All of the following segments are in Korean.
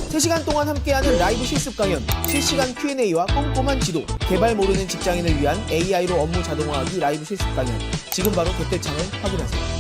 3시간 동안 함께하는 라이브 실습 강연, 실시간 Q&A와 꼼꼼한 지도, 개발 모르는 직장인을 위한 AI로 업무 자동화하기 라이브 실습 강연. 지금 바로 댓글창을 확인하세요.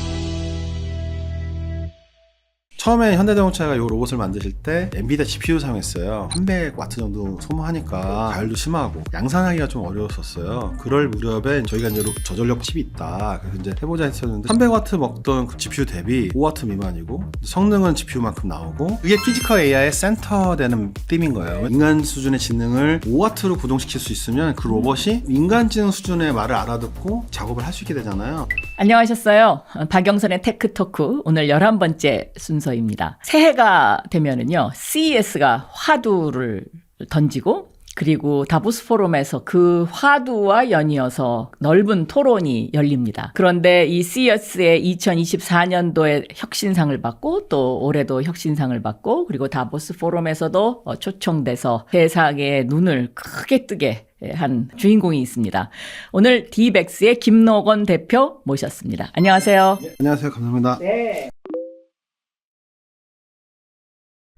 처음에 현대자동차가 이 로봇을 만드실 때 엔비디아 GPU 사용했어요. 300W 정도 소모하니까 가열도 심하고 양산하기가 좀 어려웠었어요. 그럴 무렵에 저희가 이제 저전력 칩이 있다. 그래서 이제 해보자 했었는데 300W 먹던 그 GPU 대비 5W 미만이고 성능은 GPU만큼 나오고 그게 피지컬 AI의 센터 되는 팀인 거예요. 인간 수준의 지능을 5W로 구동시킬 수 있으면 그 로봇이 인간 지능 수준의 말을 알아듣고 작업을 할 수 있게 되잖아요. 안녕하셨어요. 박영선의 테크토크 오늘 11번째 순서입니다. 새해가 되면은요, CES가 화두를 던지고 그리고 다보스 포럼에서 그 화두와 연이어서 넓은 토론이 열립니다. 그런데 이 CES의 2024년도에 혁신상을 받고 또 올해도 혁신상을 받고 그리고 다보스 포럼에서도 초청돼서 세상의 눈을 크게 뜨게 한 주인공이 있습니다. 오늘 디백스의 김노건 대표 모셨습니다. 안녕하세요. 네, 안녕하세요. 감사합니다. 네.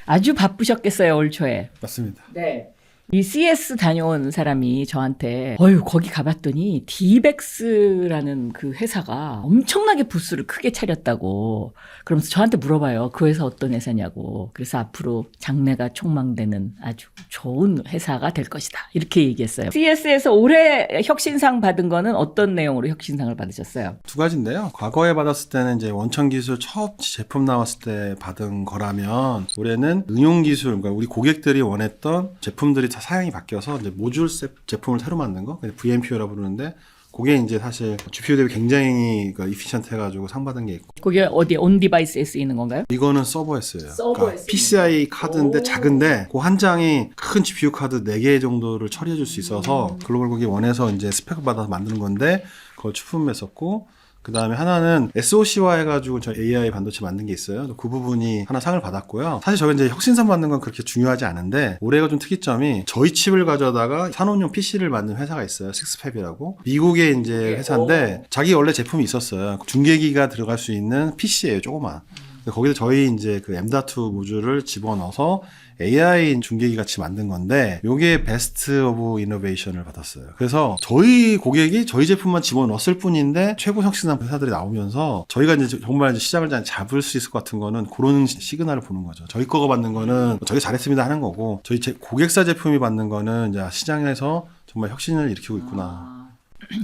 아주 바쁘셨겠어요, 올 초에. 맞습니다. 네. 이 CS 다녀온 사람이 저한테 거기 가봤더니 디백스라는 그 회사가 엄청나게 부스를 크게 차렸다고 그러면서 저한테 물어봐요. 그 회사 어떤 회사냐고. 그래서 앞으로 장래가 촉망되는 아주 좋은 회사가 될 것이다. 이렇게 얘기했어요. CS에서 올해 혁신상 받은 거는 어떤 내용으로 혁신상을 받으셨어요? 두 가지인데요. 과거에 받았을 때는 이제 원천 기술 첫 제품 나왔을 때 받은 거라면 올해는 응용 기술, 그러니까 우리 고객들이 원했던 제품들이 다 사양이 바뀌어서 이제 모듈 제품을 새로 만든 거, VMPO라고 부르는데 그게 이제 사실 GPU 대비 굉장히 이피션트 해가지고 상 받은 게 있고. 그게 어디 온 디바이스에 쓰이는 건가요? 이거는 서버에 쓰여요. 서버에 PCI 카드인데 작은데 그 한 장이 큰 GPU 카드 4개 정도를 처리해 줄 수 있어서 글로벌 국이 원해서 이제 스펙을 받아서 만드는 건데 그걸出품했었고, 그 다음에 하나는 SOC화 해가지고 저 AI 반도체 만든 게 있어요. 그 부분이 하나 상을 받았고요. 사실 저희 이제 혁신상 받는 건 그렇게 중요하지 않은데 올해가 좀 특이점이 저희 칩을 가져다가 산업용 PC를 만든 회사가 있어요. 식스팹이라고. 미국의 이제 회사인데 자기 원래 제품이 있었어요. 중계기가 들어갈 수 있는 PC예요. 조그만. 거기서 저희 이제 그 M.2 모듈을 집어넣어서 AI 중계기 같이 만든 건데 요게 베스트 오브 이노베이션을 받았어요. 그래서 저희 고객이 저희 제품만 집어넣었을 뿐인데 최고 혁신상 회사들이 나오면서 저희가 이제 정말 이제 시장을 잘 잡을 수 있을 것 같은 거는 그런 시그널을 보는 거죠. 저희 거가 받는 거는 저희 잘했습니다 하는 거고 저희 고객사 제품이 받는 거는 이제 시장에서 정말 혁신을 일으키고 있구나.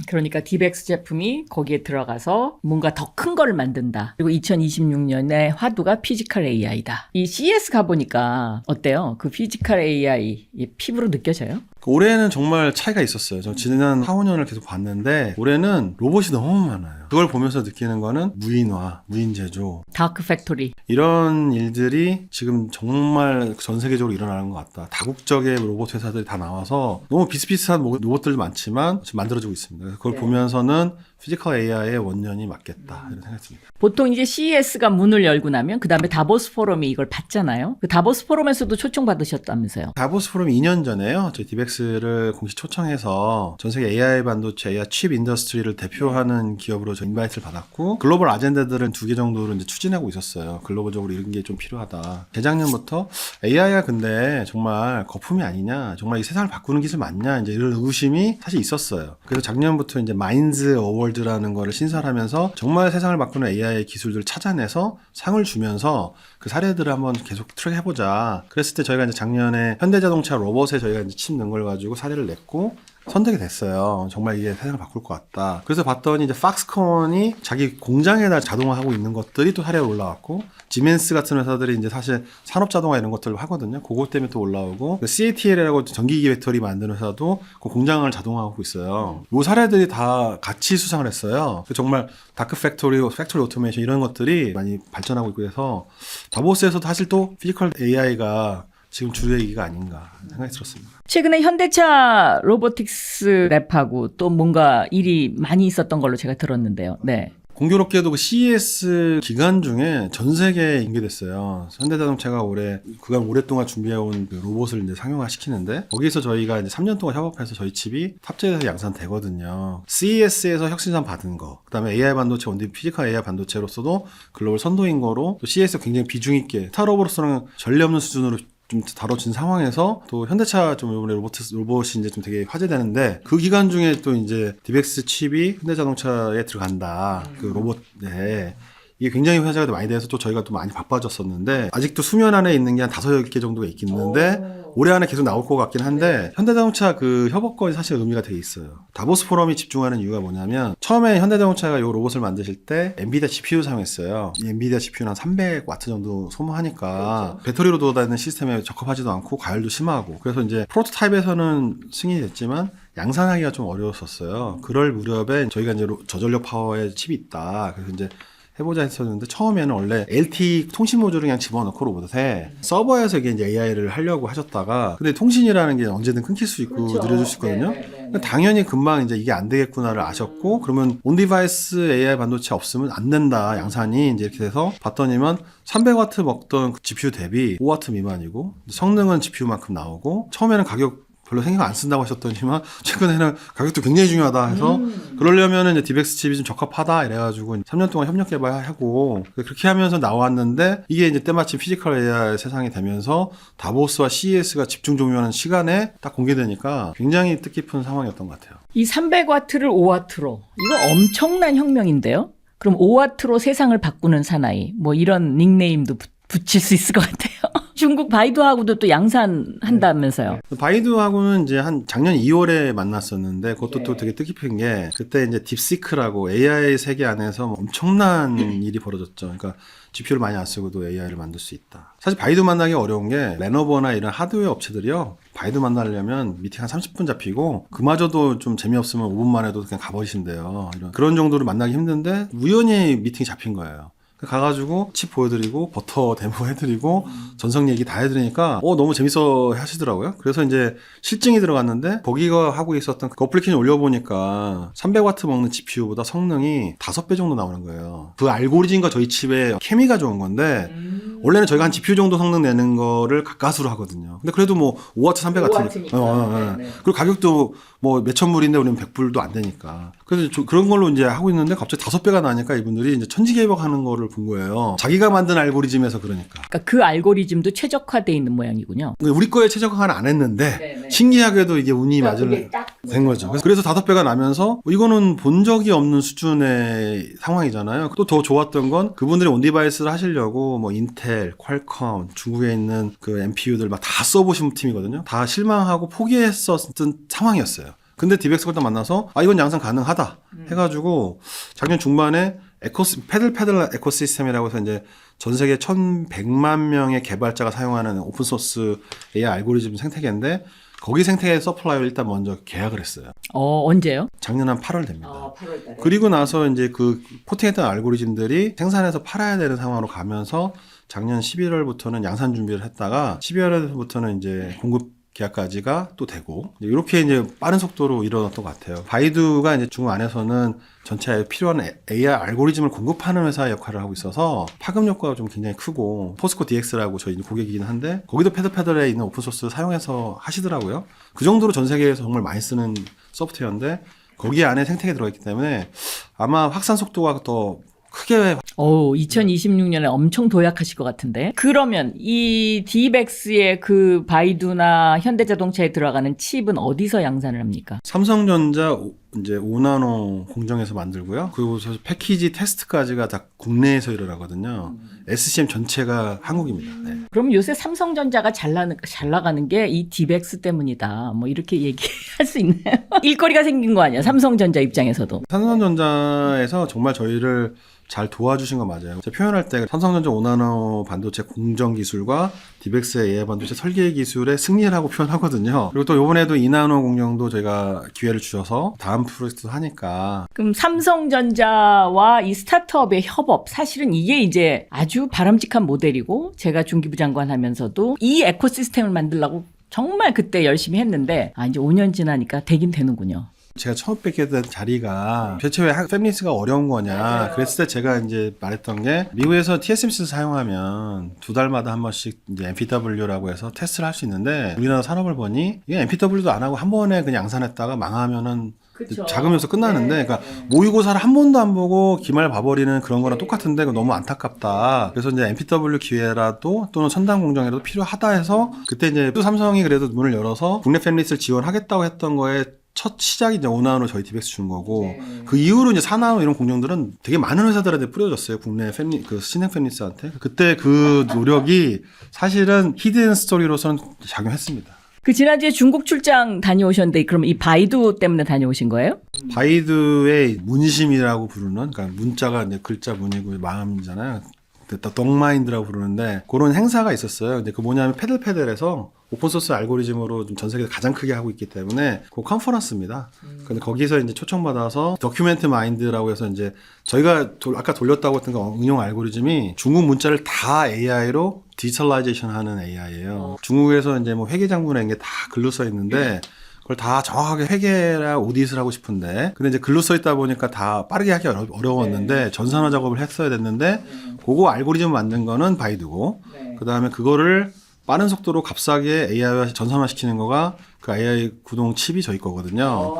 그러니까 디백스 제품이 거기에 들어가서 뭔가 더 큰 거를 만든다. 그리고 2026년에 화두가 피지컬 AI다. 이 CES 가보니까 어때요? 그 피지컬 AI 피부로 느껴져요? 올해는 정말 차이가 있었어요. 저 지난 4, 5년을 계속 봤는데 올해는 로봇이 너무 많아요. 그걸 보면서 느끼는 거는 무인화, 무인제조, 다크 팩토리. 이런 일들이 지금 정말 전 세계적으로 일어나는 것 같다. 다국적의 로봇 회사들이 다 나와서 너무 비슷비슷한 로봇들 많지만 지금 만들어지고 있습니다. 그걸 보면서는 피지컬 AI의 원년이 맞겠다 이런 생각이 듭니다. 보통 이제 CES가 문을 열고 나면 그 다음에 다보스 포럼이 이걸 받잖아요. 그 다보스 포럼에서도 초청받으셨다면서요? 다보스 포럼 2년 전에요. 저희 디백스를 공식 초청해서 전 세계 AI 반도체, AI 칩 인더스트리를 대표하는 기업으로 저 인바이트를 받았고 글로벌 아젠다들은 2개 정도로 이제 추진하고 있었어요. 글로벌적으로 이런 게 좀 필요하다. 재작년부터 AI가 근데 정말 거품이 아니냐, 정말 이 세상을 바꾸는 기술 맞냐, 이제 이런 의구심이 사실 있었어요. 그래서 작년부터 이제 마인즈 어워드라는 거를 신설하면서 정말 세상을 바꾸는 AI 기술들을 찾아내서 상을 주면서 그 사례들을 한번 계속 트랙해보자. 그랬을 때 저희가 이제 작년에 현대자동차 로봇에 저희가 이제 칩 넣은 걸 가지고 사례를 냈고 선택이 됐어요. 정말 이게 세상을 바꿀 것 같다. 그래서 봤더니 이제 팍스콘이 자기 공장에다 자동화하고 있는 것들이 또 사례로 올라왔고, 지멘스 같은 회사들이 이제 사실 산업 자동화 이런 것들을 하거든요. 그것 때문에 또 올라오고, CATL이라고 전기기 배터리 만드는 회사도 그 공장을 자동화하고 있어요. 이 사례들이 다 같이 수상을 했어요. 정말 다크 팩토리, 팩토리 오토메이션 이런 것들이 많이 발전하고 있고 해서 다보스에서도 사실 또 피지컬 AI가 지금 주요 얘기가 아닌가 생각이 들었습니다. 최근에 현대차 로보틱스 랩하고 또 뭔가 일이 많이 있었던 걸로 제가 들었는데요. 네. 공교롭게도 그 CES 기간 중에 전 세계에 인계됐어요. 현대자동차가 그간 오랫동안 준비해온 그 로봇을 이제 상용화 시키는데, 거기서 저희가 이제 3년 동안 협업해서 저희 칩이 탑재돼서 양산되거든요. CES에서 혁신상 받은 거, 그 다음에 AI 반도체, 원디 피지컬 AI 반도체로서도 글로벌 선도인 거로, 또 CES가 굉장히 비중 있게, 스타트업으로서는 전례 없는 수준으로 좀 다뤄진 상황에서 또 현대차 좀 이번에 로봇이 이제 좀 되게 화제되는데 그 기간 중에 또 이제 디벡스 칩이 현대자동차에 들어간다. 그 로봇에 이게 굉장히 화제가 많이 돼서 또 저희가 또 많이 바빠졌었는데 아직도 수면 안에 있는 게 한 5개 정도가 있는데 올해 안에 계속 나올 것 같긴 한데 현대자동차 그 협업권이 사실 의미가 되게 있어요. 다보스 포럼이 집중하는 이유가 뭐냐면 처음에 현대자동차가 이 로봇을 만드실 때 엔비디아 GPU 사용했어요. 이 엔비디아 GPU는 한 300W 정도 소모하니까 배터리로 돌아다니는 시스템에 적합하지도 않고 과열도 심하고 그래서 이제 프로토타입에서는 승인이 됐지만 양산하기가 좀 어려웠었어요. 그럴 무렵에 저희가 이제 저전력 파워의 칩이 있다. 그래서 이제 해보자 했었는데 처음에는 원래 LTE 통신 모듈을 그냥 집어넣고 로봇에 서버에서 이게 이제 AI를 하려고 하셨다가 근데 통신이라는 게 언제든 끊길 수 있고 그렇죠. 느려질 수 있거든요. 그러니까 당연히 금방 이제 이게 안 되겠구나를 아셨고 그러면 온디바이스 AI 반도체 없으면 안 된다 양산이 이제 이렇게 돼서 봤더니만 300W 먹던 그 GPU 대비 5W 미만이고 성능은 GPU만큼 나오고 처음에는 가격 별로 생각 안 쓴다고 하셨더니만 최근에는 가격도 굉장히 중요하다 해서 그러려면은 이제 디벡스 칩이 좀 적합하다 이래가지고 3년 동안 협력 개발하고 그렇게 하면서 나왔는데 이게 이제 때마침 피지컬 AI 세상이 되면서 다보스와 CES가 집중 조명하는 시간에 딱 공개되니까 굉장히 뜻깊은 상황이었던 것 같아요. 이 300W를 5W로 이거 엄청난 혁명인데요. 그럼 5W로 세상을 바꾸는 사나이 뭐 이런 닉네임도 붙일 수 있을 것 같아요. 중국 바이두하고도 또 양산한다면서요. 바이두하고는 이제 한 작년 2월에 만났었는데 그것도 또 되게 뜻깊은 게 그때 이제 딥시크라고 AI 세계 안에서 엄청난 일이 벌어졌죠. 그러니까 GPU를 많이 안 쓰고도 AI를 만들 수 있다. 사실 바이두 만나기 어려운 게 레노버나 이런 하드웨어 업체들이요. 바이두 만나려면 미팅 한 30분 잡히고 그마저도 좀 재미없으면 5분 만에도 그냥 가버리신대요. 그런 정도로 만나기 힘든데 우연히 미팅이 잡힌 거예요. 가가지고 칩 보여드리고 버터 데모 해드리고 전성 얘기 다 해드리니까 너무 재밌어 하시더라고요. 그래서 이제 실증이 들어갔는데 거기가 하고 있었던 그 어플리케이션 올려보니까 300W 먹는 GPU보다 성능이 5배 정도 나오는 거예요. 그 알고리즘과 저희 칩의 케미가 좋은 건데 원래는 저희가 한 GPU 정도 성능 내는 거를 가까스로 하거든요. 근데 그래도 뭐 5W 300W 그리고 가격도 뭐 몇천 불인데 우리는 100불도 안 되니까. 그래서 그런 걸로 이제 하고 있는데 갑자기 5배가 나니까 이분들이 이제 천지개벽하는 거를 본 거예요. 자기가 만든 알고리즘에서 그러니까. 그러니까 그 알고리즘도 최적화되어 있는 모양이군요. 우리 거에 최적화는 안 했는데 네네. 신기하게도 이게 운이 그러니까 맞을 된 거죠. 그래서 5배가 나면서 이거는 본 적이 없는 수준의 상황이잖아요. 또 더 좋았던 건 그분들이 온디바이스를 하시려고 뭐 인텔, 퀄컴, 중국에 있는 그 NPU들 막 다 써보신 팀이거든요. 다 실망하고 포기했었던 상황이었어요. 근데 디벡스가 딱 만나서 이건 양산 가능하다 해가지고 작년 중반에 패들 에코시스템이라고 해서 이제 전 세계 1,100만 명의 개발자가 사용하는 오픈소스 AI 알고리즘 생태계인데 거기 생태계 서플라이를 일단 먼저 계약을 했어요. 언제요? 작년 한 8월 됩니다. 8월달에. 그리고 나서 이제 그 포팅했던 알고리즘들이 생산해서 팔아야 되는 상황으로 가면서 작년 11월부터는 양산 준비를 했다가 12월부터는 이제 공급 계약까지가 또 되고 이렇게 이제 빠른 속도로 일어났던 것 같아요. 바이두가 이제 중국 안에서는 전체에 필요한 AI 알고리즘을 공급하는 회사의 역할을 하고 있어서 파급 효과가 좀 굉장히 크고 포스코 DX라고 저희 고객이긴 한데 거기도 패들에 있는 오픈소스 사용해서 하시더라고요. 그 정도로 전 세계에서 정말 많이 쓰는 소프트웨어인데 거기 안에 생태계 들어있기 때문에 아마 확산 속도가 더 크게 2026년에 엄청 도약하실 것 같은데. 그러면 이 디벡스의 그 바이두나 현대자동차에 들어가는 칩은 어디서 양산을 합니까? 삼성전자 이제 5나노 공정에서 만들고요. 그리고 패키지 테스트까지가 다 국내에서 일어나거든요. SCM 전체가 한국입니다. 네. 그럼 요새 삼성전자가 잘 나가는 게 이 디벡스 때문이다. 뭐 이렇게 얘기할 수 있나요? 일거리가 생긴 거 아니야? 삼성전자 입장에서도. 삼성전자에서 정말 저희를 잘 도와주신 거 맞아요. 제가 표현할 때 삼성전자 5나노 반도체 공정 기술과 디벡스의 AI 반도체 설계 기술의 승리라고 표현하거든요. 그리고 또 이번에도 2나노 공정도 저희가 기회를 주셔서 다음 프로젝트도 하니까. 그럼 삼성전자와 이 스타트업의 협업, 사실은 이게 이제 아주 바람직한 모델이고 제가 중기부 장관 하면서도 이 에코시스템을 만들려고 정말 그때 열심히 했는데 이제 5년 지나니까 되긴 되는군요. 제가 처음 뵙게 된 자리가 대체 왜 패밀리스가 어려운 거냐 그랬을 때 제가 이제 말했던 게 미국에서 TSMC 사용하면 2달마다 한 번씩 이제 MPW라고 해서 테스트를 할 수 있는데 우리나라 산업을 보니 이게 MPW도 안 하고 한 번에 그냥 양산했다가 망하면은 작으면서 끝나는데, 그러니까 모의고사를 한 번도 안 보고 기말 봐버리는 그런 거랑 똑같은데 그거 너무 안타깝다. 그래서 이제 MPW 기회라도 또는 첨단 공정이라도 필요하다 해서 그때 이제 또 삼성이 그래도 문을 열어서 국내 팬리스를 지원하겠다고 했던 거에 첫 시작이 이제 오나우로 저희 디백스 준 거고 그 이후로 이제 사나우 이런 공정들은 되게 많은 회사들한테 뿌려졌어요. 국내 그 신생 팬리스한테. 그때 그 노력이 사실은 히든 스토리로서는 작용했습니다. 그 지난주에 중국 출장 다녀오셨는데 그럼 이 바이두 때문에 다녀오신 거예요? 바이두의 문심이라고 부르는, 그러니까 문자가 이제 글자 문이고 마음이잖아요. 덕마인드라고 부르는데 그런 행사가 있었어요. 근데 그 뭐냐면 패들패들에서 오픈소스 알고리즘으로 좀 전 세계에서 가장 크게 하고 있기 때문에 그 컨퍼런스입니다. 근데 거기서 이제 초청받아서 더큐멘트 마인드라고 해서 이제 저희가 아까 돌렸다고 했던 그 응용 알고리즘이 중국 문자를 다 AI로 디지털라이제이션 하는 AI예요. 중국에서 이제 뭐 회계장부나 이런 게 다 글로 써 있는데 그걸 다 정확하게 회계랑 오디트를 하고 싶은데 근데 이제 글로 써 있다 보니까 다 빠르게 하기 어려웠는데 전산화 작업을 했어야 됐는데 그거 알고리즘 만든 거는 바이두고 그 다음에 그거를 빠른 속도로 값싸게 AI와 전산화 시키는 거가 그 AI 구동 칩이 저희 거거든요.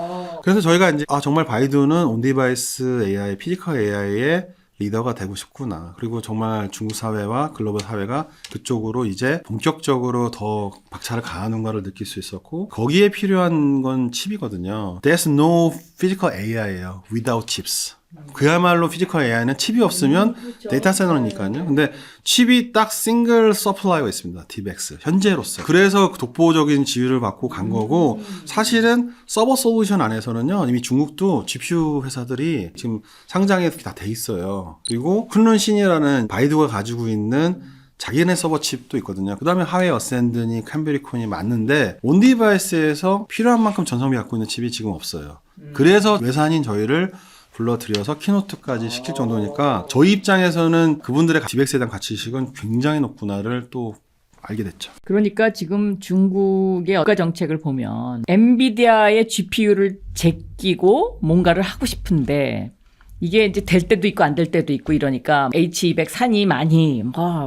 그래서 저희가 이제 정말 바이두는 온디바이스 AI, 피지컬 AI의 리더가 되고 싶구나. 그리고 정말 중국 사회와 글로벌 사회가 그쪽으로 이제 본격적으로 더 박차를 가하는 거를 느낄 수 있었고 거기에 필요한 건 칩이거든요. There's no physical AI예요. Without chips. 그야말로 피지컬 AI는 칩이 없으면 데이터 센터니까요. 근데 칩이 딱 싱글 서플라이가 있습니다. 디백스 현재로서. 그래서 독보적인 지위를 받고 간 거고 사실은 서버 솔루션 안에서는요. 이미 중국도 GPU 회사들이 지금 상장에 다 돼 있어요. 그리고 클론신이라는 바이두가 가지고 있는 자기네 서버 칩도 있거든요. 그 다음에 하웨이 어센드니 캄베리콘이 맞는데 온디바이스에서 필요한 만큼 전성비 갖고 있는 칩이 지금 없어요. 그래서 외산인 저희를 불러들여서 키노트까지 시킬 정도니까 저희 입장에서는 그분들의 디백스에 대한 가치의식은 굉장히 높구나를 또 알게 됐죠. 그러니까 지금 중국의 국가 정책을 보면 엔비디아의 GPU를 제끼고 뭔가를 하고 싶은데 이게 이제 될 때도 있고 안 될 때도 있고 이러니까 H200 산이 많이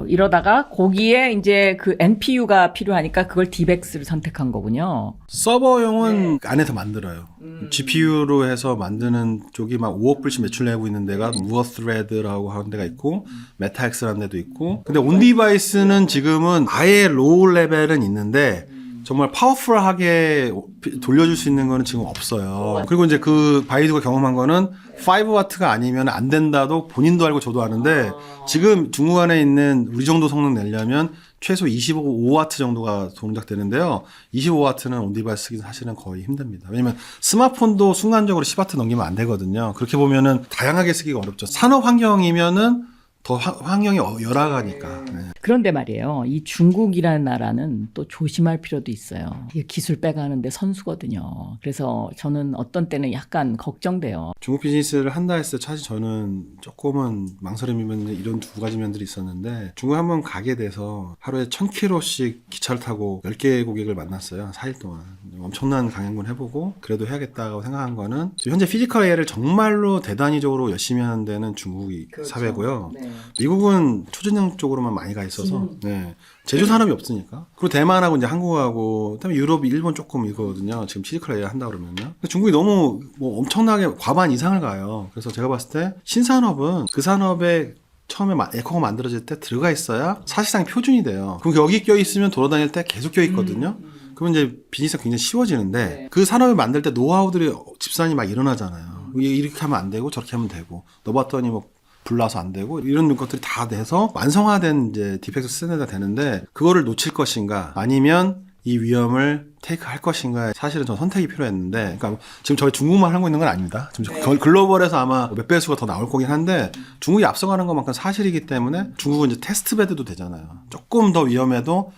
이러다가 거기에 이제 그 NPU가 필요하니까 그걸 디백스를 선택한 거군요. 서버용은 안에서 만들어요. GPU로 해서 만드는 쪽이 막 5억 불씩 매출내고 있는 데가 무어스레드라고 하는 데가 있고 메타엑스라는 데도 있고 근데 온디바이스는 지금은 아예 로우 레벨은 있는데 정말 파워풀하게 돌려줄 수 있는 거는 지금 없어요. 그리고 이제 그 바이두가 경험한 거는 5W가 아니면 안 된다도 본인도 알고 저도 아는데 지금 중국 안에 있는 우리 정도 성능 내려면 최소 25W 정도가 동작되는데요. 25W는 온디바이스 쓰기는 사실은 거의 힘듭니다. 왜냐면 스마트폰도 순간적으로 10W 넘기면 안 되거든요. 그렇게 보면은 다양하게 쓰기가 어렵죠. 산업 환경이면은 더 환경이 열악하니까. 네. 그런데 말이에요. 이 중국이라는 나라는 또 조심할 필요도 있어요. 이게 기술 빼가는데 선수거든요. 그래서 저는 어떤 때는 약간 걱정돼요. 중국 비즈니스를 한다 했을 때 사실 저는 조금은 망설임이면 이런 두 가지 면들이 있었는데 중국 한번 가게 돼서 하루에 1000km씩 기차를 타고 10개의 고객을 만났어요. 4일 동안. 엄청난 강연군 해보고 그래도 해야겠다고 생각한 거는 현재 피지컬 AI를 정말로 대단히적으로 열심히 하는 데는 중국이 사회고요. 네. 미국은 초전형 쪽으로만 많이 가 있어서 네. 제조 산업이 없으니까. 그리고 대만하고 이제 한국하고 그다음에 유럽, 일본 조금 이거거든요. 지금 피지컬 AI 한다 그러면요. 중국이 너무 뭐 엄청나게 과반 이상을 가요. 그래서 제가 봤을 때 신산업은 그 산업에 처음에 에코가 만들어질 때 들어가 있어야 사실상 표준이 돼요. 그럼 여기 껴 있으면 돌아다닐 때 계속 껴 있거든요. 그러면 이제 비즈니스가 굉장히 쉬워지는데 그 산업을 만들 때 노하우들이 집산이 막 일어나잖아요. 이렇게 하면 안 되고 저렇게 하면 되고 넣어봤더니 뭐 불나서 안 되고 이런 것들이 다 돼서 완성화된 이제 디펙트 스탠드가 되는데 그거를 놓칠 것인가 아니면 이 위험을 테이크할 것인가 사실은 전 선택이 필요했는데 그러니까 지금 저희 중국만 하고 있는 건 아닙니다. 지금 글로벌에서 아마 몇 배수가 더 나올 거긴 한데 중국이 앞서가는 것만큼 사실이기 때문에 중국은 이제 테스트베드도 되잖아요. 조금 더 위험해도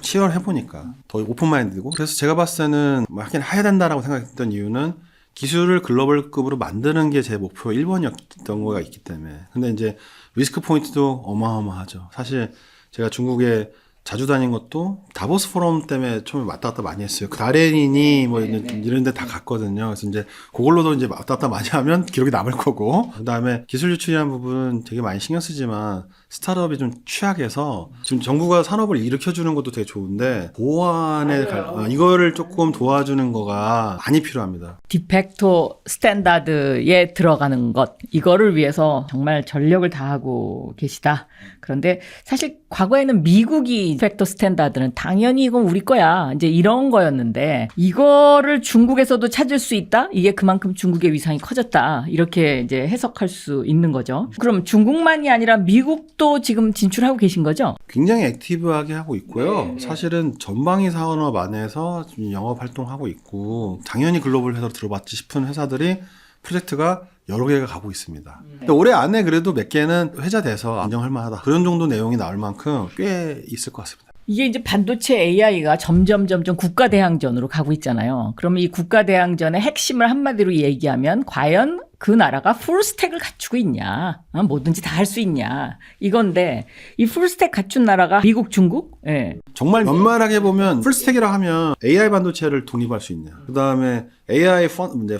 시연해보니까 더 오픈마인드고 그래서 제가 봤을 때는 하긴 해야 된다라고 생각했던 이유는 기술을 글로벌급으로 만드는 게 제 목표 1번이었던 거가 있기 때문에. 근데 이제 리스크 포인트도 어마어마하죠. 사실 제가 중국에 자주 다닌 것도 다보스 포럼 때문에 처음에 왔다 갔다 많이 했어요. 그 다레닌이 뭐 이런 데 다 갔거든요. 그래서 이제 그걸로도 이제 왔다 갔다 많이 하면 기록이 남을 거고. 그 다음에 기술 유출이라는 부분은 되게 많이 신경 쓰지만 스타트업이 좀 취약해서 지금 정부가 산업을 일으켜주는 것도 되게 좋은데 보완에 이거를 조금 도와주는 거가 많이 필요합니다. 디팩토 스탠다드에 들어가는 것, 이거를 위해서 정말 전력을 다하고 계시다. 그런데 사실 과거에는 미국이 디팩토 스탠다드는 당연히 이건 우리 거야, 이제 이런 거였는데, 이거를 중국에서도 찾을 수 있다? 이게 그만큼 중국의 위상이 커졌다, 이렇게 이제 해석할 수 있는 거죠. 그럼 중국만이 아니라 미국도 지금 진출하고 계신 거죠? 굉장히 액티브하게 하고 있고요. 사실은 전방위 산업 안에서 좀 영업 활동하고 있고 당연히 글로벌 회사로 들어봤지 싶은 회사들이 프로젝트가 여러 개가 가고 있습니다. 근데 올해 안에 그래도 몇 개는 회자돼서 안정할 만하다. 그런 정도 내용이 나올 만큼 꽤 있을 것 같습니다. 이게 이제 반도체 AI가 점점 국가 대항전으로 가고 있잖아요. 그러면 이 국가 대항전의 핵심을 한마디로 얘기하면 과연 그 나라가 풀스택을 갖추고 있냐, 뭐든지 다 할 수 있냐, 이건데 이 풀스택 갖춘 나라가 미국, 중국? 예. 정말 연말하게 보면 풀스택이라 하면 AI 반도체를 독립할 수 있냐, 그 다음에 AI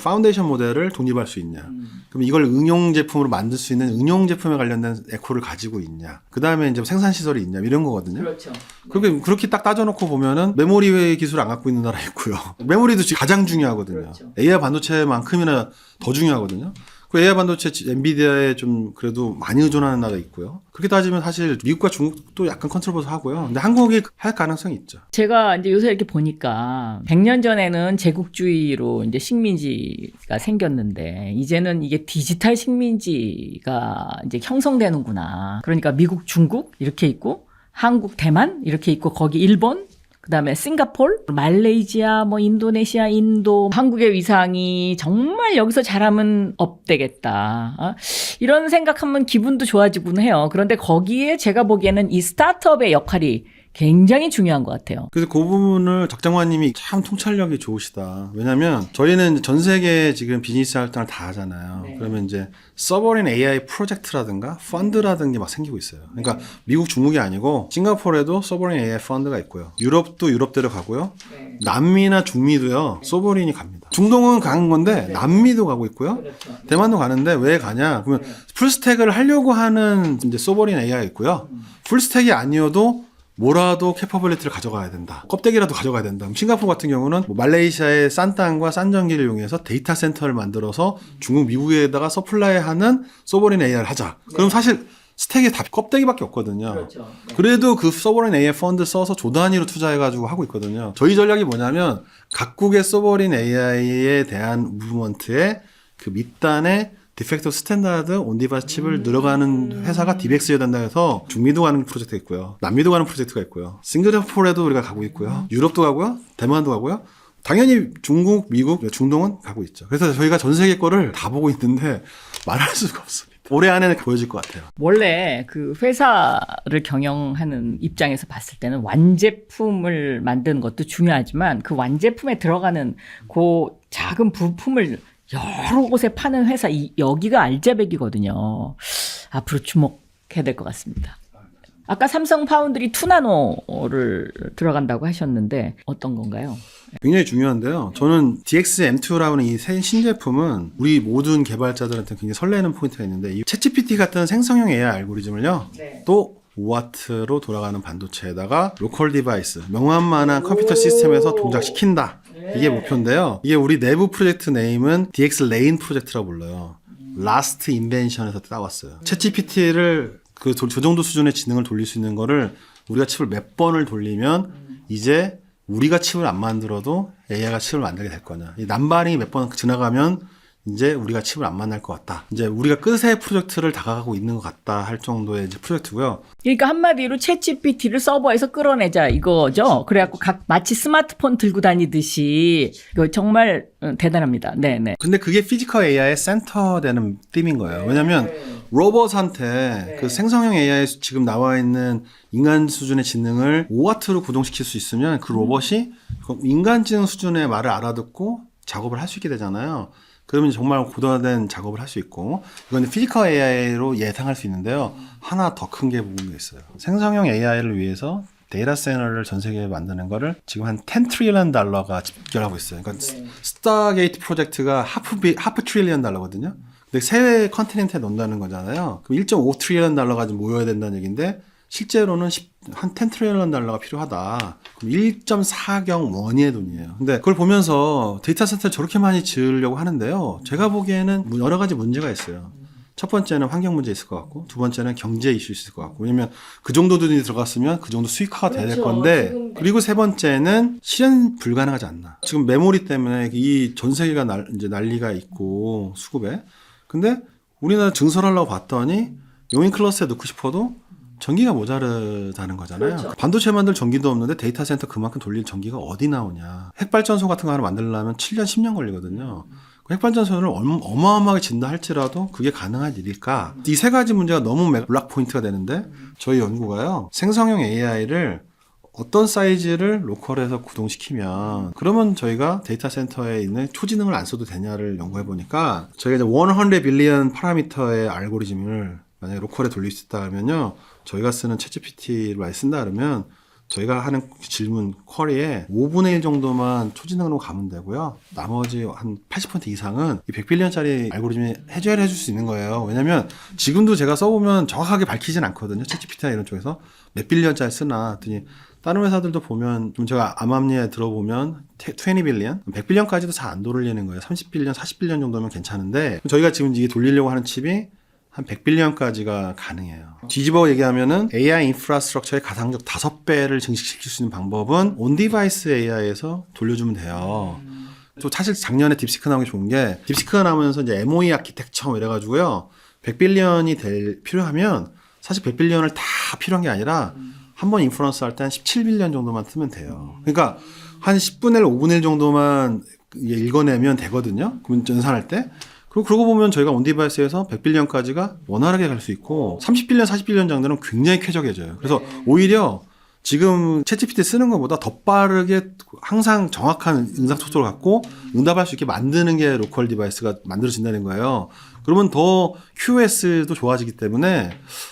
파운데이션 모델을 독립할 수 있냐, 그럼 이걸 응용 제품으로 만들 수 있는 응용 제품에 관련된 에코를 가지고 있냐, 그 다음에 이제 생산 시설이 있냐, 이런 거거든요. 그렇죠. 그렇게 딱 따져놓고 보면은 메모리 기술을 안 갖고 있는 나라 있고요. 메모리도 지금 가장 중요하거든요. 그렇죠. AI 반도체만큼이나 더 중요하거든요. 그 AI 반도체 엔비디아에 좀 그래도 많이 의존하는 나라 있고요. 그렇게 따지면 사실 미국과 중국도 약간 컨트롤버스 하고요. 근데 한국이 할 가능성이 있죠. 제가 이제 요새 이렇게 보니까 100년 전에는 제국주의로 이제 식민지가 생겼는데 이제는 이게 디지털 식민지가 이제 형성되는구나. 그러니까 미국, 중국 이렇게 있고 한국, 대만 이렇게 있고 거기 일본, 그다음에 싱가포르, 말레이시아, 뭐 인도네시아, 인도, 한국의 위상이 정말 여기서 잘하면 업되겠다. 이런 생각하면 기분도 좋아지곤 해요. 그런데 거기에 제가 보기에는 이 스타트업의 역할이 굉장히 중요한 것 같아요. 그래서 그 부분을 덕장관님이 참 통찰력이 좋으시다. 왜냐면 저희는 전 세계 지금 비즈니스 활동을 다 하잖아요. 네. 그러면 이제 서버린 AI 프로젝트라든가 펀드라든가 막 생기고 있어요. 그러니까 미국, 중국이 아니고 싱가포르에도 서버린 AI 펀드가 있고요. 유럽도 유럽대로 가고요. 네. 남미나 중미도요. 서버린이 갑니다. 중동은 가는 건데 남미도 가고 있고요. 그렇죠. 대만도 가는데 왜 가냐? 그러면 풀스택을 하려고 하는 이제 서버린 AI가 있고요. 풀스택이 아니어도 뭐라도 캐퍼빌리티를 가져가야 된다. 껍데기라도 가져가야 된다. 싱가포르 같은 경우는 뭐 말레이시아의 싼땅과 싼 전기를 이용해서 데이터 센터를 만들어서 중국, 미국에다가 서플라이하는 소버린 AI를 하자. 그럼 사실 스택이 다 껍데기밖에 없거든요. 그렇죠. 그래도 그 서버린 AI 펀드 써서 조 단위로 투자해가지고 하고 있거든요. 저희 전략이 뭐냐면 각국의 서버린 AI에 대한 무브먼트에 그 밑단에 디팩토 스탠다드 온디바이스 칩을 늘어가는 회사가 디벡스여야 된다 해서 중미도 가는 프로젝트가 있고요. 남미도 가는 프로젝트가 있고요. 싱가포르에도 우리가 가고 있고요. 유럽도 가고요. 대만도 가고요. 당연히 중국, 미국, 중동은 가고 있죠. 그래서 저희가 전 세계 거를 다 보고 있는데 말할 수가 없습니다. 올해 안에는 보여질 것 같아요. 원래 그 회사를 경영하는 입장에서 봤을 때는 완제품을 만드는 것도 중요하지만 그 완제품에 들어가는 그 작은 부품을 여러 곳에 파는 회사, 여기가 알짜배기거든요. 앞으로 주목해야 될 것 같습니다. 아까 삼성 파운드리 2나노를 들어간다고 하셨는데 어떤 건가요? 굉장히 중요한데요. 저는 DX-M2라는 이 새 신제품은 우리 모든 개발자들한테 굉장히 설레는 포인트가 있는데 이 챗GPT 같은 생성형 AI 알고리즘을요. 네. 또 5W로 돌아가는 반도체에다가 로컬 디바이스, 명암만한 컴퓨터 시스템에서 동작시킨다. 이게 목표인데요. 이게 우리 내부 프로젝트 네임은 DX 레인 프로젝트라고 불러요. 라스트 인벤션에서 따왔어요. 챗GPT를 저 정도 수준의 지능을 돌릴 수 있는 거를 우리가 칩을 몇 번을 돌리면 이제 우리가 칩을 안 만들어도 AI가 칩을 만들게 될 거냐. 이 남발이 몇 번 지나가면 이제 우리가 칩을 안 만날 것 같다. 이제 우리가 끝의 프로젝트를 다가가고 있는 것 같다 할 정도의 이제 프로젝트고요. 그러니까 한마디로 챗GPT를 서버에서 끌어내자 이거죠. 그래갖고 마치 스마트폰 들고 다니듯이 이거 정말 대단합니다. 네네. 근데 그게 피지컬 AI의 센터되는 팀인 거예요. 왜냐면 로봇한테 그 생성형 AI 지금 나와 있는 인간 수준의 지능을 5W로 구동시킬 수 있으면 그 로봇이 인간지능 수준의 말을 알아듣고 작업을 할 수 있게 되잖아요. 그러면 정말 고도화된 작업을 할 수 있고 이건 피지컬 AI로 예상할 수 있는데요. 하나 더 큰 게 부분이 있어요. 생성형 AI를 위해서 데이터 센터를 전 세계에 만드는 거를 지금 한 10 트릴리언 달러가 집결하고 있어요. 그러니까 스타게이트 프로젝트가 하프 트릴리언 달러거든요. 근데 새 컨티넨트에 넣는다는 거잖아요. 그럼 1.5 트릴리언 달러가 좀 모여야 된다는 얘기인데 실제로는 한 10 트릴리언 달러가 필요하다. 그럼 1.4경 원의 돈이에요. 근데 그걸 보면서 데이터 센터를 저렇게 많이 지으려고 하는데요. 제가 보기에는 여러 가지 문제가 있어요. 첫 번째는 환경 문제 있을 것 같고, 두 번째는 경제 이슈 있을 것 같고, 왜냐면 그 정도 돈이 들어갔으면 그 정도 수익화가 돼야 될 건데, 그리고 세 번째는 실현 불가능하지 않나. 지금 메모리 때문에 이 전 세계가 이제 난리가 있고, 수급에. 근데 우리나라 증설하려고 봤더니 용인 클러스에 넣고 싶어도 전기가 모자르다는 거잖아요. 그렇죠. 반도체 만들 전기도 없는데 데이터 센터 그만큼 돌릴 전기가 어디 나오냐. 핵발전소 같은 거 하나 만들려면 7년, 10년 걸리거든요. 그 핵발전소를 어마어마하게 진다 할지라도 그게 가능한 일일까? 이 세 가지 문제가 너무 블락 포인트가 되는데 저희 연구가요. 생성형 AI를 어떤 사이즈를 로컬에서 구동시키면 그러면 저희가 데이터 센터에 있는 초지능을 안 써도 되냐를 연구해 보니까 저희가 이제 100 빌리언 파라미터의 알고리즘을 만약에 로컬에 돌릴 수 있다 하면요. 저희가 쓰는 챗GPT를 많이 쓴다 그러면 저희가 하는 질문 쿼리에 5분의 1 정도만 초지능으로 가면 되고요. 나머지 한 80% 이상은 이 100빌리언짜리 알고리즘이 해결해 줄 수 있는 거예요. 왜냐면 지금도 제가 써보면 정확하게 밝히진 않거든요. 챗GPT나 이런 쪽에서 몇 빌리언짜리 쓰나 했더니 다른 회사들도 보면 좀 제가 암암리에 들어보면 20빌리언? 100빌리언까지도 잘 안 돌리는 거예요. 30빌리언, 40빌리언 정도면 괜찮은데 저희가 지금 이게 돌리려고 하는 칩이 한 100빌리언까지가 가능해요. 뒤집어 얘기하면은 AI 인프라스트럭처의 가상적 5배를 증식시킬 수 있는 방법은 온디바이스 AI에서 돌려주면 돼요. 또 사실 작년에 딥시크 나온 게 좋은 게 딥시크가 나오면서 이제 MOE 아키텍처 이래가지고요. 100빌리언이 필요하면 사실 100빌리언을 다 필요한 게 아니라 한번 인프런스 할 때 한 17빌리언 정도만 쓰면 돼요. 그러니까 한 10분의 1, 5분의 1 정도만 읽어내면 되거든요. 그럼 연산할 때. 그리고 그러고 보면 저희가 온디바이스에서 100빌리언까지가 원활하게 갈 수 있고 30빌리언, 40빌리언 장들은 굉장히 쾌적해져요. 그래서 오히려 지금 챗GPT 쓰는 것보다 더 빠르게 항상 정확한 의사소통을 갖고 응답할 수 있게 만드는 게 로컬 디바이스가 만들어진다는 거예요. 그러면 더 QoS도 좋아지기 때문에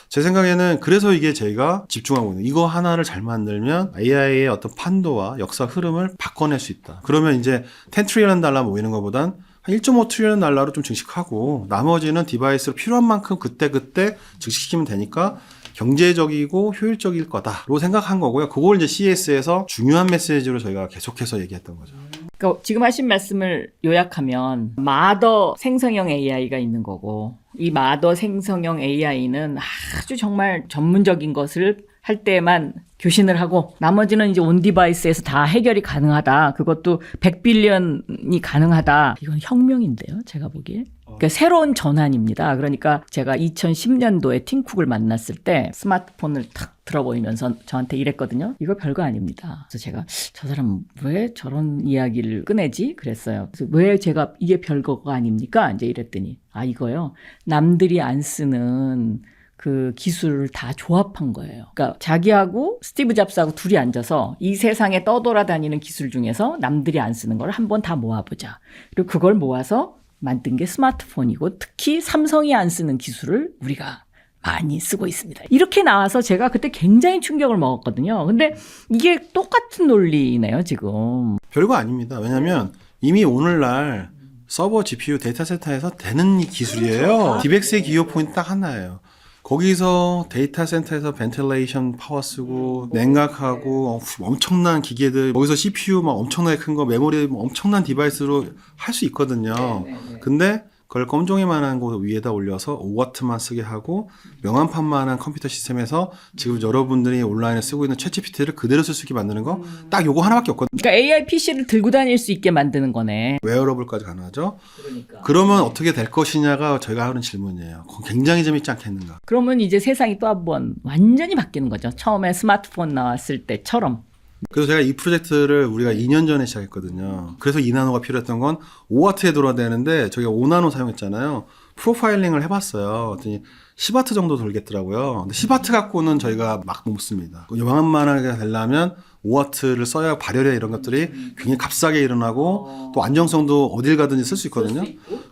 제 생각에는 그래서 이게 저희가 집중하고 있는 이거 하나를 잘 만들면 AI의 어떤 판도와 역사 흐름을 바꿔낼 수 있다. 그러면 이제 10 트릴리언 달러 모이는 것보단 한 1.5 트릴리언 달러로 좀 증식하고 나머지는 디바이스로 필요한 만큼 그때그때 증식시키면 되니까 경제적이고 효율적일 거다로 생각한 거고요. 그걸 이제 CES에서 중요한 메시지로 저희가 계속해서 얘기했던 거죠. 그러니까 지금 하신 말씀을 요약하면 마더 생성형 AI가 있는 거고 이 마더 생성형 AI는 아주 정말 전문적인 것을 할 때만 교신을 하고 나머지는 이제 온 디바이스에서 다 해결이 가능하다. 그것도 100빌리언이 가능하다. 이건 혁명인데요. 제가 보기에. 그러니까 새로운 전환입니다. 그러니까 제가 2010년도에 팀쿡을 만났을 때 스마트폰을 탁 들어보이면서 저한테 이랬거든요. 이거 별거 아닙니다. 그래서 제가 저 사람 왜 저런 이야기를 꺼내지? 그랬어요. 그래서 왜 제가 이게 별거가 아닙니까? 이제 이랬더니 이거요. 남들이 안 쓰는 그 기술을 다 조합한 거예요. 그러니까 자기하고 스티브 잡스하고 둘이 앉아서 이 세상에 떠돌아다니는 기술 중에서 남들이 안 쓰는 걸 한번 다 모아보자. 그리고 그걸 모아서 만든 게 스마트폰이고 특히 삼성이 안 쓰는 기술을 우리가 많이 쓰고 있습니다. 이렇게 나와서 제가 그때 굉장히 충격을 먹었거든요. 근데 이게 똑같은 논리네요, 지금. 별거 아닙니다. 왜냐하면 이미 오늘날 서버 GPU 데이터 센터에서 되는 이 기술이에요. 그렇죠. 디백스의 기여 포인트 딱 하나예요. 거기서 데이터 센터에서 벤틸레이션 파워 쓰고 냉각하고 엄청난 기계들 거기서 CPU 막 엄청나게 큰 거 메모리 엄청난 디바이스로 할 수 있거든요. 근데 그걸 껌종이만한 거 위에다 올려서 5W만 쓰게 하고 명암판만한 컴퓨터 시스템에서 지금 여러분들이 온라인에 쓰고 있는 챗GPT를 그대로 쓸 수 있게 만드는 거 딱 요거 하나밖에 없거든요. 그러니까 AI PC를 들고 다닐 수 있게 만드는 거네. 웨어러블까지 가능하죠. 그러니까. 그러면 어떻게 될 것이냐가 저희가 하는 질문이에요. 굉장히 재밌지 않겠는가. 그러면 이제 세상이 또 한 번 완전히 바뀌는 거죠. 처음에 스마트폰 나왔을 때처럼. 그래서 제가 이 프로젝트를 우리가 2년 전에 시작했거든요. 그래서 2나노가 필요했던 건 5W에 돌아야 되는데 저희가 5나노 사용했잖아요. 프로파일링을 해봤어요. 그랬더니 10W 정도 돌겠더라고요. 근데 10W 갖고는 저희가 막 못 씁니다. 영암만하게 되려면 5W를 써야 발열에 이런 것들이 굉장히 값싸게 일어나고 또 안정성도 어딜 가든지 쓸 수 있거든요.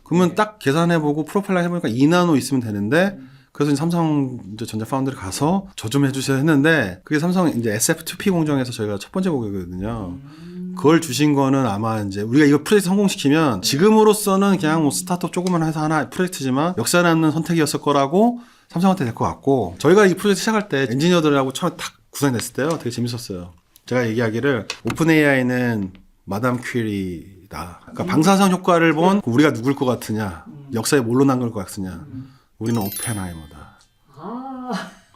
그러면 딱 계산해보고 프로파일링 해보니까 2나노 있으면 되는데 그래서 삼성 전자 파운드리 가서 저 좀 해주세요 했는데 그게 삼성 이제 SF2P 공정에서 저희가 첫 번째 고객이거든요. 그걸 주신 거는 아마 이제 우리가 이거 프로젝트 성공시키면 지금으로서는 그냥 뭐 스타트업 조그만 회사 하나 프로젝트지만 역사 남는 선택이었을 거라고 삼성한테 될 것 같고, 저희가 이 프로젝트 시작할 때 엔지니어들하고 처음에 딱 구성됐을 때요 되게 재밌었어요. 제가 얘기하기를 오픈 AI는 마담 퀴리다. 그러니까 방사선 효과를 본 우리가 누굴 것 같으냐, 역사에 뭘로 남을 것 같으냐, 우리는 오펜하이머다.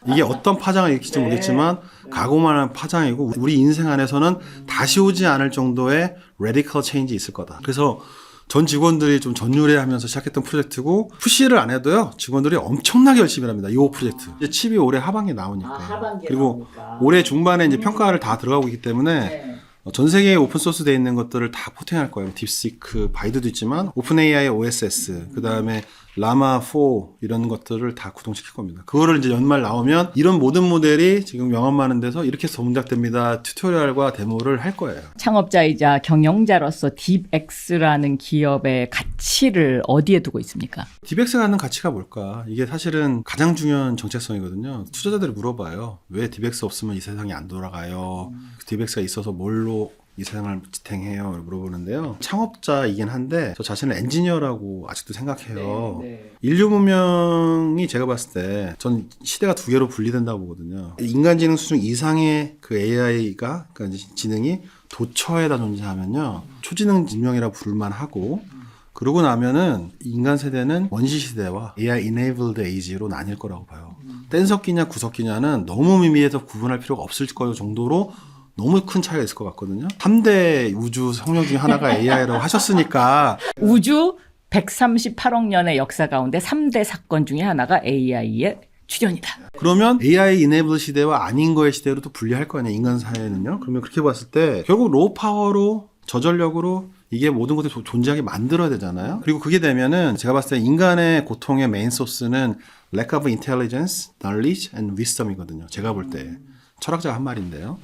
이게 어떤 파장을 일으킬지 모르겠지만 각오만한 파장이고 우리 인생 안에서는 다시 오지 않을 정도의 레디컬 체인지 있을 거다. 그래서 전 직원들이 좀 전율해하면서 시작했던 프로젝트고, 푸시를 안 해도요 직원들이 엄청나게 열심히 합니다. 이 프로젝트 이제 칩이 올해 하반기에 나오니까. 그리고 올해 중반에 이제 평가를 다 들어가고 있기 때문에 전 세계에 오픈소스 되어 있는 것들을 다 포팅할 거예요. 딥시크, 바이두도 있지만 오픈 AI OSS, 그 다음에 라마 4 이런 것들을 다 구동시킬 겁니다. 그거를 이제 연말 나오면 이런 모든 모델이 지금 명함 많은 데서 이렇게 해서 동작됩니다. 튜토리얼과 데모를 할 거예요. 창업자이자 경영자로서 딥엑스라는 기업의 가치를 어디에 두고 있습니까? 딥엑스가 하는 가치가 뭘까? 이게 사실은 가장 중요한 정체성이거든요. 투자자들이 물어봐요. 왜 딥엑스 없으면 이 세상이 안 돌아가요? 딥엑스가 있어서 뭘로 이 세상을 지탱해요? 물어보는데요. 창업자이긴 한데 저 자신을 엔지니어라고 아직도 생각해요. 인류 문명이 제가 봤을 때 전 시대가 두 개로 분리된다고 보거든요. 인간지능 수준 이상의 그 AI가, 그러니까 지능이 도처에다 존재하면요 초지능 문명이라고 부를만 하고, 그러고 나면은 인간 세대는 원시 시대와 AI enabled age로 나뉠 거라고 봐요. 뗀석기냐 구석기냐는 너무 미미해서 구분할 필요가 없을 거요 정도로 너무 큰 차이가 있을 것 같거든요. 3대 우주 성령 중에 하나가 AI라고 하셨으니까. 우주 138억 년의 역사 가운데 3대 사건 중에 하나가 AI의 출현이다. 그러면 AI 이네블 시대와 아닌 거의 시대로 또 분리할 거 아니에요, 인간 사회는요. 그러면 그렇게 봤을 때 결국 로우 파워로, 저전력으로 이게 모든 것들이 존재하게 만들어야 되잖아요. 그리고 그게 되면은 제가 봤을 때 인간의 고통의 메인 소스는 lack of intelligence, knowledge and wisdom이거든요. 제가 볼 때. 철학자가 한 말인데요.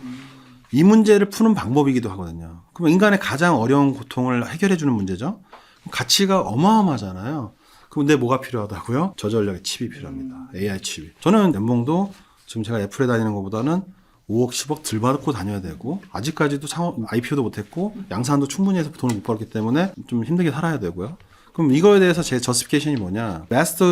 이 문제를 푸는 방법이기도 하거든요. 그럼 인간의 가장 어려운 고통을 해결해주는 문제죠. 가치가 어마어마하잖아요. 근데 뭐가 필요하다고요? 저전력의 칩이 필요합니다. AI 칩이. 저는 연봉도 지금 제가 애플에 다니는 것보다는 5억, 10억 들 받고 다녀야 되고, 아직까지도 IPO도 못했고 양산도 충분히 해서 돈을 못 벌었기 때문에 좀 힘들게 살아야 되고요. 그럼 이거에 대해서 제 저스피케이션이 뭐냐? Best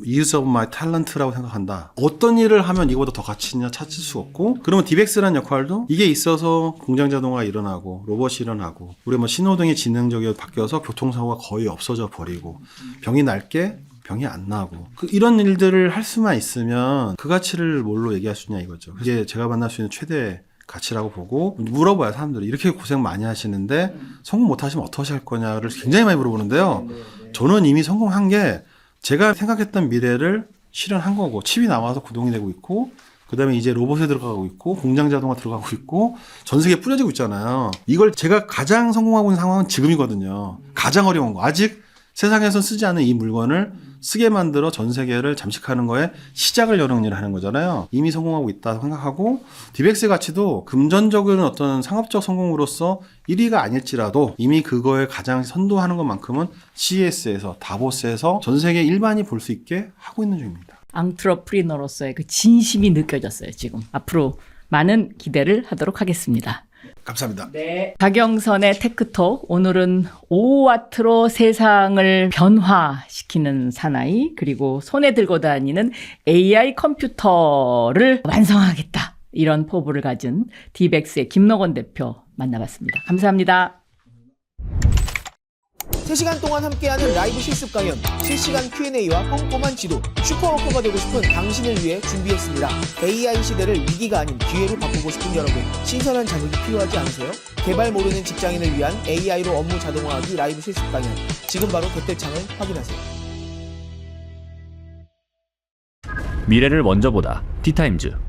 use of my talent라고 생각한다. 어떤 일을 하면 이거보다 더 가치 있냐 찾을 수 없고, 그러면 딥엑스라는 역할도 이게 있어서 공장 자동화가 일어나고 로봇이 일어나고 우리 뭐 신호등이 지능적으로 바뀌어서 교통사고가 거의 없어져 버리고 병이 날게 병이 안 나고, 이런 일들을 할 수만 있으면 그 가치를 뭘로 얘기할 수 있냐 이거죠. 그게 제가 만날 수 있는 최대 가치라고 보고, 물어봐요 사람들이. 이렇게 고생 많이 하시는데 성공 못 하시면 어떻게 할 거냐를 굉장히 많이 물어보는데요. 저는 이미 성공한 게 제가 생각했던 미래를 실현한 거고, 칩이 나와서 구동이 되고 있고, 그 다음에 이제 로봇에 들어가고 있고, 공장 자동화 들어가고 있고, 전 세계에 뿌려지고 있잖아요. 이걸 제가 가장 성공하고 있는 상황은 지금이거든요. 가장 어려운 거. 아직 세상에서 쓰지 않은 이 물건을 쓰게 만들어 전 세계를 잠식하는 거에 시작을 여는 일을 하는 거잖아요. 이미 성공하고 있다 생각하고, 딥엑스의 가치도 금전적인 어떤 상업적 성공으로서 1위가 아닐지라도 이미 그거에 가장 선도하는 것만큼은 CES에서, 다보스에서 전 세계 일반이 볼 수 있게 하고 있는 중입니다. 앙트러프리너로서의 그 진심이 느껴졌어요. 지금 앞으로 많은 기대를 하도록 하겠습니다. 감사합니다. 네. 박영선의 테크톡, 오늘은 5와트로 세상을 변화시키는 사나이, 그리고 손에 들고 다니는 AI 컴퓨터를 완성하겠다, 이런 포부를 가진 딥엑스의 김노건 대표 만나봤습니다. 감사합니다. 3시간 동안 함께하는 라이브 실습 강연, 실시간 Q&A와 꼼꼼한 지도, 슈퍼워커가 되고 싶은 당신을 위해 준비했습니다. AI 시대를 위기가 아닌 기회로 바꾸고 싶은 여러분, 신선한 자극이 필요하지 않으세요? 개발 모르는 직장인을 위한 AI로 업무 자동화하기 라이브 실습 강연, 지금 바로 댓글창을 확인하세요. 미래를 먼저 보다. 디타임즈.